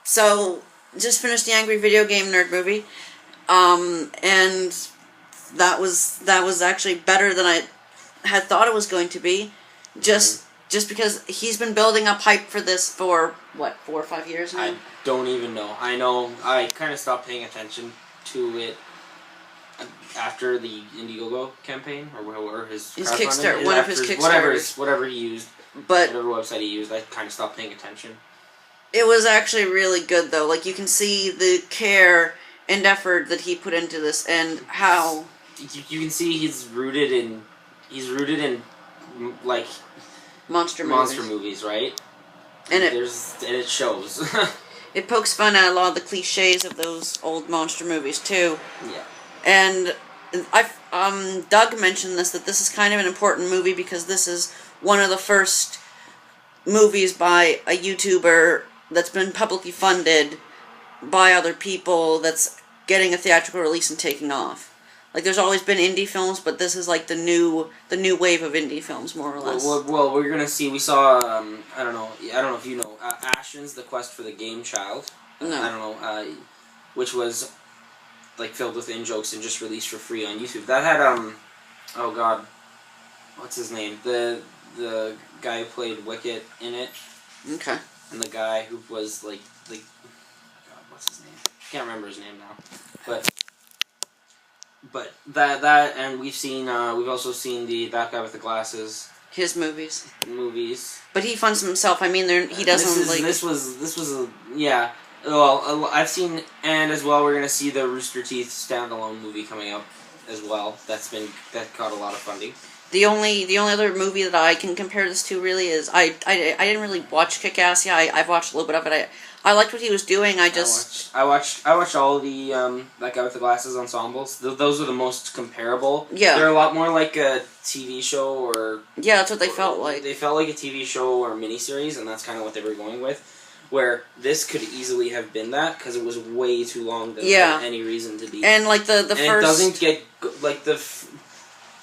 So, just finished the Angry Video Game Nerd movie, and that was actually better than I had thought it was going to be, just because he's been building up hype for this for, what, 4 or 5 years now? I don't even know. I know I kind of stopped paying attention to it after the Indiegogo campaign, or his Kickstarter, one of his Kickstarters. Whatever he used, but whatever website he used, I kind of stopped paying attention. It was actually really good, though. Like, you can see the care and effort that he put into this, and how you can see he's rooted in like monster movies, right? And it shows. It pokes fun at a lot of the cliches of those old monster movies too. Yeah. And Doug mentioned that this is kind of an important movie because this is one of the first movies by a YouTuber that's been publicly funded by other people that's getting a theatrical release and taking off. Like, there's always been indie films, but this is like the new wave of indie films, more or less. Well, we're gonna see. We saw I don't know if you know Ashen's The Quest for the Game Child. No. I don't know, which was like filled with in-jokes and just released for free on YouTube. That had oh god, what's his name? The guy who played Wicket in it. Okay. And the guy who was like god, what's his name? I can't remember his name now. But that and we've also seen that guy with the glasses. His movies. But he funds himself. I mean, he doesn't This was a yeah. Well, I've seen, and as well, we're gonna see the Rooster Teeth standalone movie coming up as well. That got a lot of funding. The only other movie that I can compare this to really is I didn't really watch Kick-Ass. Yeah, I've watched a little bit of it. I liked what he was doing. I watched all the that guy with the glasses ensembles. Those are the most comparable. Yeah, they're a lot more like a TV show or that's what they felt like. They felt like a TV show or a miniseries, and that's kind of what they were going with. Where this could easily have been that because it was way too long to have any reason to be. And like the first, it doesn't get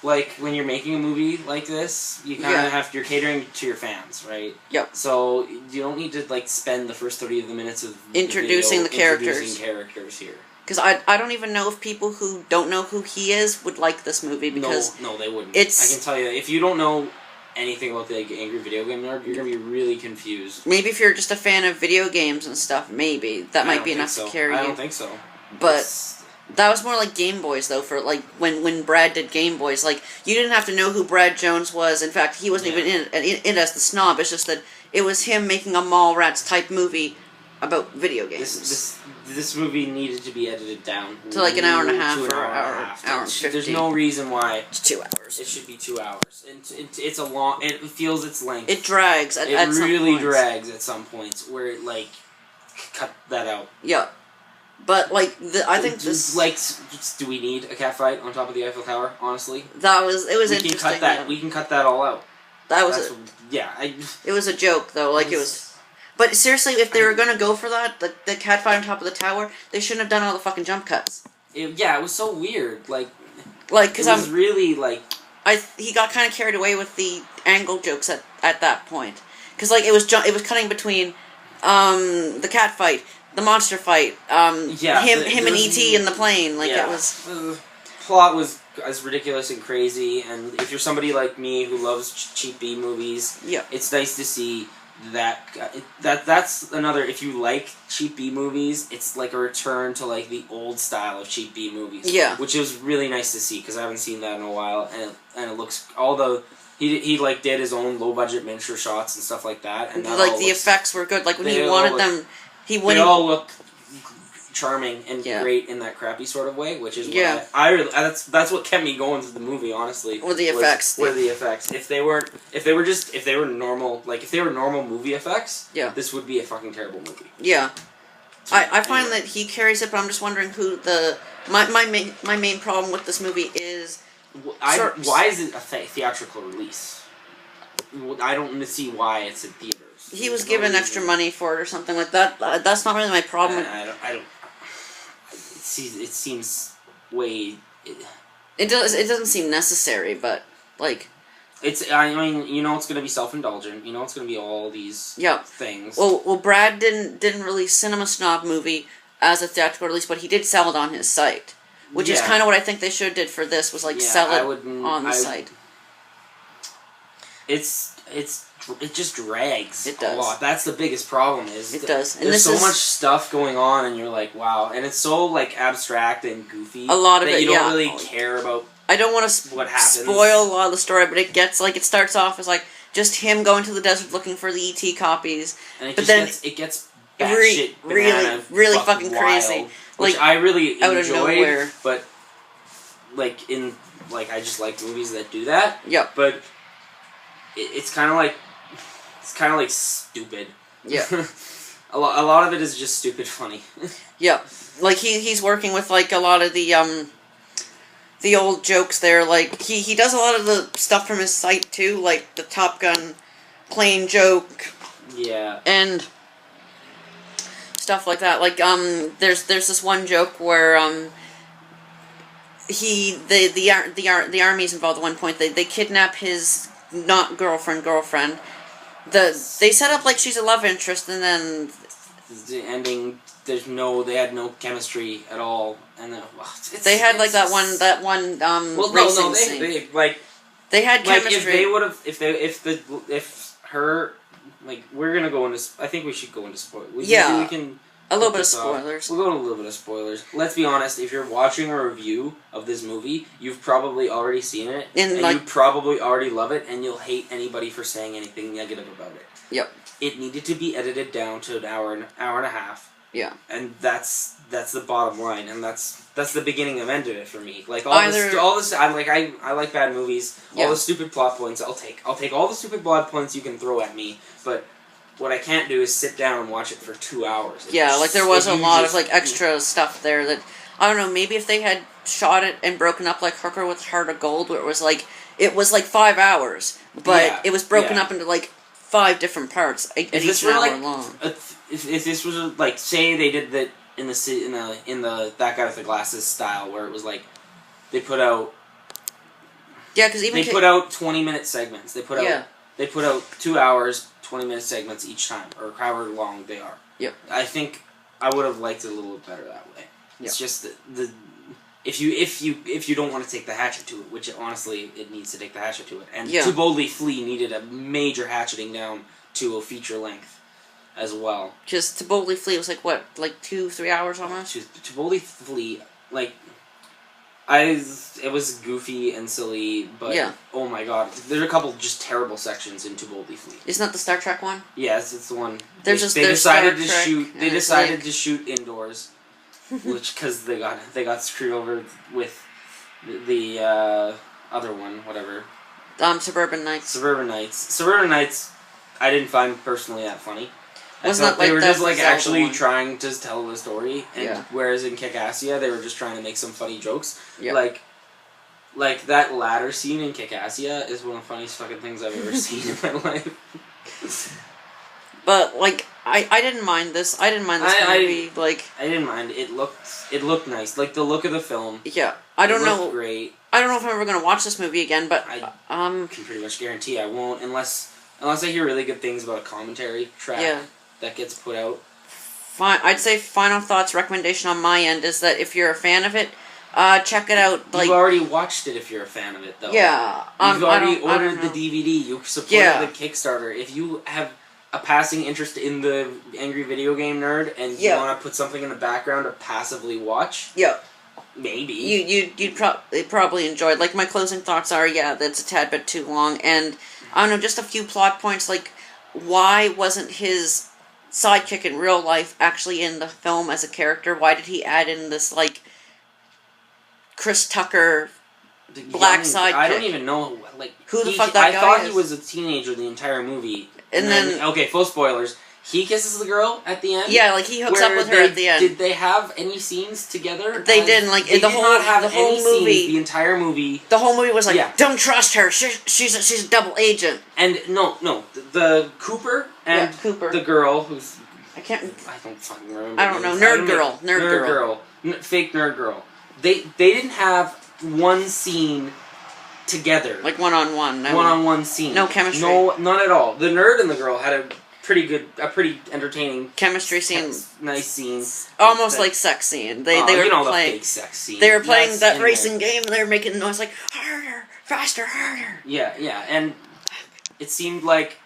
like when you're making a movie like this, you kind of you're catering to your fans, right? Yep. So you don't need to like spend the first 30 of the minutes of introducing the characters. Introducing characters here. Because I don't even know if people who don't know who he is would like this movie because no they wouldn't. I can tell you, if you don't know anything about the Angry Video Game Nerd, you're gonna be really confused. Maybe if you're just a fan of video games and stuff, maybe that might be enough to carry you. I don't think so. But that was more like Game Boys, though. For like when Brad did Game Boys, like you didn't have to know who Brad Jones was. In fact, he wasn't even in it as the snob. It's just that it was him making a Mallrats type movie about video games. This movie needed to be edited down to like an hour and a half or an hour and 50. There's no reason why it's 2 hours. It should be 2 hours. And it's a long. It feels its length. It drags. It really drags at some points where it like cut that out. Yeah, but like I think this like do we need a cat fight on top of the Eiffel Tower? Honestly, it was interesting. Can cut that. We can cut that all out. It was a joke though. Like it was. But seriously, if they were gonna go for that, the cat fight on top of the tower, they shouldn't have done all the fucking jump cuts. It was so weird. Like because it was really like he got kind of carried away with the angle jokes at that point, because like it was cutting between the cat fight, the monster fight, him and E.T. in the plane, like it was. The plot was as ridiculous and crazy, and if you're somebody like me who loves cheap B movies, it's nice to see. That's another. If you like cheap B movies, it's like a return to like the old style of cheap B movies. Yeah, which is really nice to see because I haven't seen that in a while, and it looks he like did his own low budget miniature shots and stuff like that, and like the effects were good. Like when he wanted them, they all look charming and great in that crappy sort of way, which is why that's what kept me going to the movie, honestly. Or the effects. If they were normal movie effects, this would be a fucking terrible movie. Yeah. I find that he carries it, but I'm just wondering who my main problem with this movie is. Why is it a theatrical release? I don't see why it's in theaters. He was given extra money for it or something like that. That's not really my problem. I don't. It seems way. It doesn't seem necessary, but like. I mean, you know, it's gonna be self-indulgent. You know, it's gonna be all these things. Well, Brad didn't release Cinema Snob movie as a theatrical release, but he did sell it on his site, which is kind of what I think they should have did for this. Was sell it on the site. It just drags a lot. That's the biggest problem. It does. And there's so much stuff going on, and you're like, wow. And it's so abstract and goofy. A lot of it, you don't really care about. I don't want to spoil a lot of the story, but it gets it starts off as just him going to the desert looking for the ET copies, and it gets really fucking wild, crazy. Which I really out of nowhere. But I just like movies that do that. Yep. But it's kind of stupid. Yeah. a lot of it is just stupid funny. Yeah. He's working with a lot of the old jokes there. He does a lot of the stuff from his site too, like the Top Gun plane joke. Yeah. And stuff like that. There's this one joke where the army's involved at one point. They kidnap his not girlfriend. They set up she's a love interest, and then the ending. They had no chemistry at all, and then they had that one racing scene. They had chemistry. If they would have, if her, we're gonna go into. I think we should go into spoilers. We can. A little bit of spoilers. We'll go into a little bit of spoilers. Let's be honest, if you're watching a review of this movie, you've probably already seen it, and you probably already love it, and you'll hate anybody for saying anything negative about it. Yep. It needed to be edited down to an hour and a half. Yeah. And that's the bottom line, and that's the beginning of end of it for me. All this I like bad movies. Yeah. All the stupid plot points I'll take all the stupid plot points you can throw at me, but what I can't do is sit down and watch it for 2 hours. There was a lot of extra stuff there that I don't know. Maybe if they had shot it and broken up like Hooker with Heart of Gold, where it was 5 hours, but it was broken up into 5 different parts, each an hour long. If this was say they did that in the That Guy with the Glasses style, where it was they put out because they put out 20-minute segments. They put out 2 hours. 20-minute segments each time, or however long they are. Yep. I think I would have liked it a little bit better that way. It's just if you don't want to take the hatchet to it, which honestly it needs to take the hatchet to it, and To Boldly Flee needed a major hatcheting down to a feature length as well. Just To Boldly Flee was 2-3 hours almost. To Boldly Flee it was goofy and silly, but oh my god, there's a couple just terrible sections in To Boldly Flee. Isn't that the Star Trek one? Yes, it's the one. They decided to shoot indoors, which because they got screwed over with the other one, whatever. Suburban Nights. Suburban Nights, I didn't find personally that funny. Wasn't they were just actually trying to tell the story, and whereas in Kick-Assia they were just trying to make some funny jokes. Yep. Like that ladder scene in Kick-Assia is one of the funniest fucking things I've ever seen in my life. But I didn't mind this. I didn't mind this movie. I didn't mind. It looked nice. The look of the film. Yeah, I don't know. Great. I don't know if I'm ever gonna watch this movie again, but I can pretty much guarantee I won't unless I hear really good things about a commentary track. That gets put out. I'd say final thoughts recommendation on my end is that if you're a fan of it, check it out. You've already watched it if you're a fan of it, though. Yeah. You've already ordered the DVD. You supported the Kickstarter. If you have a passing interest in the Angry Video Game Nerd and you want to put something in the background to passively watch, maybe. You'd probably enjoy it. My closing thoughts are, that's a tad bit too long. And, I don't know, just a few plot points, why wasn't his sidekick in real life actually in the film as a character? Why did he add in this Chris Tucker black sidekick? I don't even know who the fuck that guy is. I thought he was a teenager the entire movie. And then okay, full spoilers. He kisses the girl at the end. Yeah, he hooks up with her at the end. Did they have any scenes together? They didn't. The whole movie. Scenes, the entire movie. The whole movie was don't trust her. She's a double agent. And no, the Cooper and Cooper. The girl who's I don't fucking remember. I don't know. Nerd girl. Fake nerd girl. They didn't have one scene together. Like one-on-one. One-on-one scene. No chemistry. No, none at all. The nerd and the girl had a pretty entertaining chemistry scene. Nice scene. Almost like sex scene. They were playing the fake sex scene. They were playing that racing game. They were making noise like harder, faster, harder. Yeah, and it seemed like,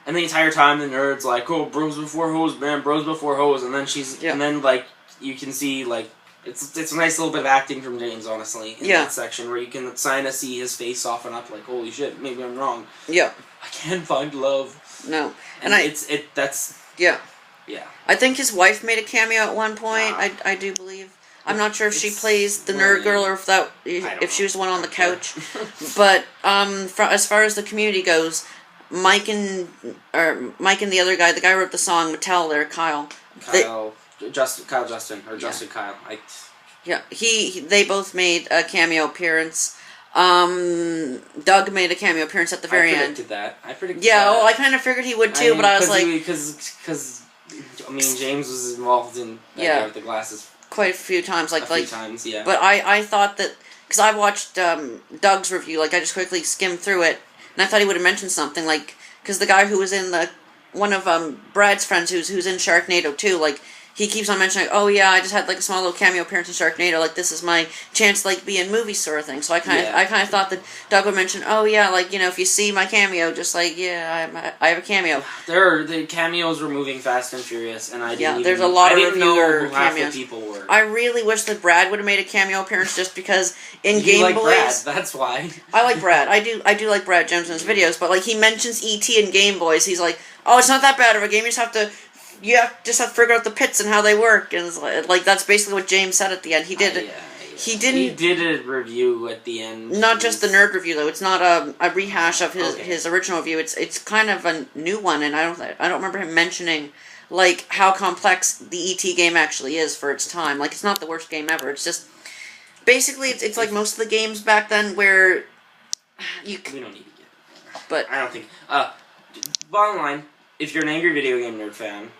and the entire time the nerd's like, oh, bros before hoes, man, bros before hoes, and then and then like you can see like it's a nice little bit of acting from James, honestly, in that section where you can kind of see his face soften up, like, holy shit, maybe I'm wrong. Yeah. I can't find love. No. And that's... Yeah. Yeah. I think his wife made a cameo at one point, I do believe. I'm not sure if she plays the nerd girl or if she was the one on the couch. But as far as the community goes, Mike and the other guy, the guy who wrote the song, Mattel there, Kyle. Justin. Yeah, they both made a cameo appearance. Doug made a cameo appearance at the very end. I predicted that. Yeah, well, I kind of figured he would too, but I was like... Because, James was involved in that guy with the glasses quite a few times. A few times, yeah. But I thought that... Because I watched Doug's review, I just quickly skimmed through it, and I thought he would have mentioned something, because the guy who was in one of Brad's friends who's in Sharknado too, he keeps on mentioning, oh yeah, I just had a small little cameo appearance in Sharknado, this is my chance to be in movies sort of thing. So I kind of thought that Doug would mention, oh yeah, if you see my cameo, just I have a cameo. The cameos were moving fast and furious, and there's a lot of reviewer cameos. Half the people were. I really wish that Brad would have made a cameo appearance just because in Game like Boys. Brad, that's why. I like Brad. I do like Brad Jones in his videos, but he mentions E.T. in Game Boys. He's like, oh, it's not that bad of a game. You just have to figure out the pits and how they work, and it's that's basically what James said at the end. He did He did a review at the end. Not just the nerd review though. It's not a rehash of his original review. It's kind of a new one, and I don't remember him mentioning how complex the E.T. game actually is for its time. It's not the worst game ever. It's just basically it's like most of the games back then where we don't need to get it. But I don't think. Bottom line, if you're an angry video game nerd fan,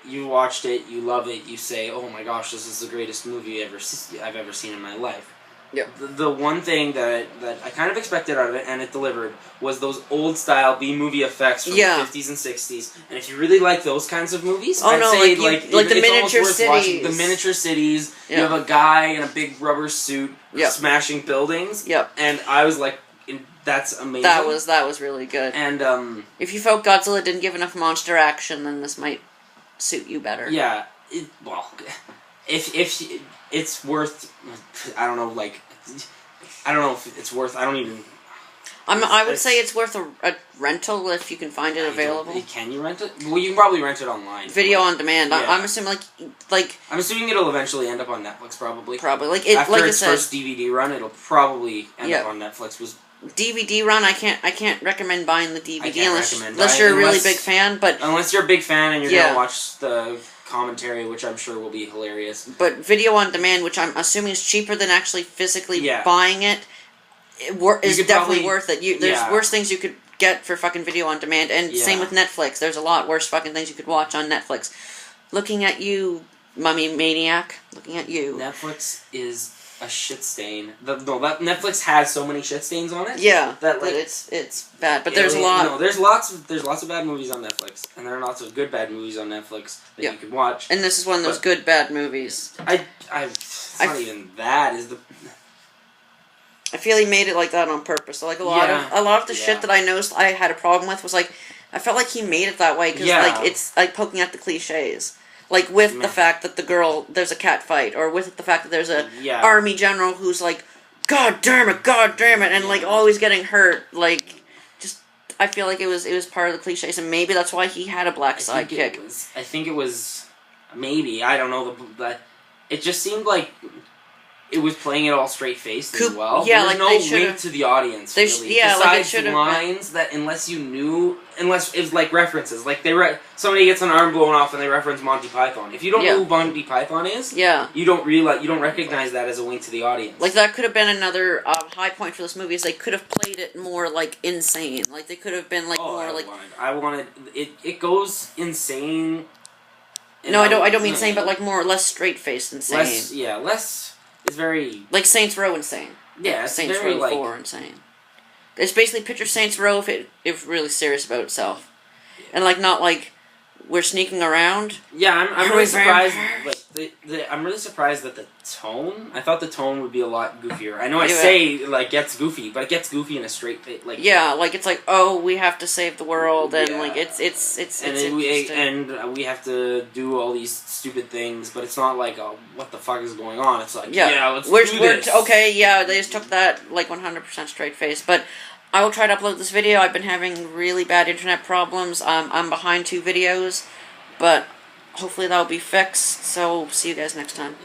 you watched it, you love it, you say, oh my gosh, this is the greatest movie I've ever seen in my life. Yeah. The one thing that I kind of expected out of it, and it delivered, was those old-style B-movie effects from the 50s and 60s. And if you really like those kinds of movies, I'd say, the miniature cities. The miniature cities, you have a guy in a big rubber suit smashing buildings. Yep. And I was like, that's amazing. That was really good. And if you felt Godzilla didn't give enough monster action, then this might suit you better. Yeah. If it's worth, I don't know if it's worth, I would say it's worth a rental if you can find it available. Can you rent it? Well, you can probably rent it online. Video on demand. Yeah. I'm assuming I'm assuming it'll eventually end up on Netflix, probably. Probably. After its first DVD run, it'll probably end up on Netflix. DVD run, I can't recommend buying the DVD unless you're a really big fan. But unless you're a big fan and you're gonna watch the commentary, which I'm sure will be hilarious. But video on demand, which I'm assuming is cheaper than actually physically buying it, is definitely worth it. There's worse things you could get for fucking video on demand, and same with Netflix. There's a lot worse fucking things you could watch on Netflix. Looking at you, Mummy Maniac. Looking at you. Netflix is a shit stain. Netflix has so many shit stains on it. Yeah, that it's bad. But there's a lot. No, there's lots of bad movies on Netflix, and there are lots of good bad movies on Netflix that you can watch. And this is one of those good bad movies. It's not even that. I feel he made it like that on purpose. So a lot of the shit that I noticed I had a problem with was I felt like he made it that way because it's poking at the cliches. With the fact that there's a cat fight, or with the fact that there's a army general who's God damn it, and always getting hurt. I feel like it was part of the cliches, and maybe that's why he had a black sidekick. I think it was maybe, I don't know, but it just seemed like it was playing it all straight-faced as well. Yeah, there's no link to the audience, really. Besides lines that unless it was references. Somebody gets an arm blown off and they reference Monty Python. If you don't know who Monty Python is, you don't recognize that as a wink to the audience. That could have been another high point for this movie, is they could have played it more insane. They could have been more I wanted it goes insane. No, I don't mean insane, but more or less straight-faced insane. Less. It's very... Saints Row insane. Yeah, Saints Row 4 insane. It's basically picture Saints Row if really serious about itself, and like not like we're sneaking around. Yeah, I'm really surprised. Like I'm really surprised that the tone. I thought the tone would be a lot goofier. I know I say like gets goofy, but it gets goofy in a straight like. Yeah, like it's like, oh, we have to save the world, and like it's we have to do all these stupid things, but it's not like, oh, what the fuck is going on? It's like, let's do this. Okay, yeah, they just took that like 100% straight face, but. I will try to upload this video. I've been having really bad internet problems. I'm behind 2 videos, but hopefully that'll be fixed. So see you guys next time.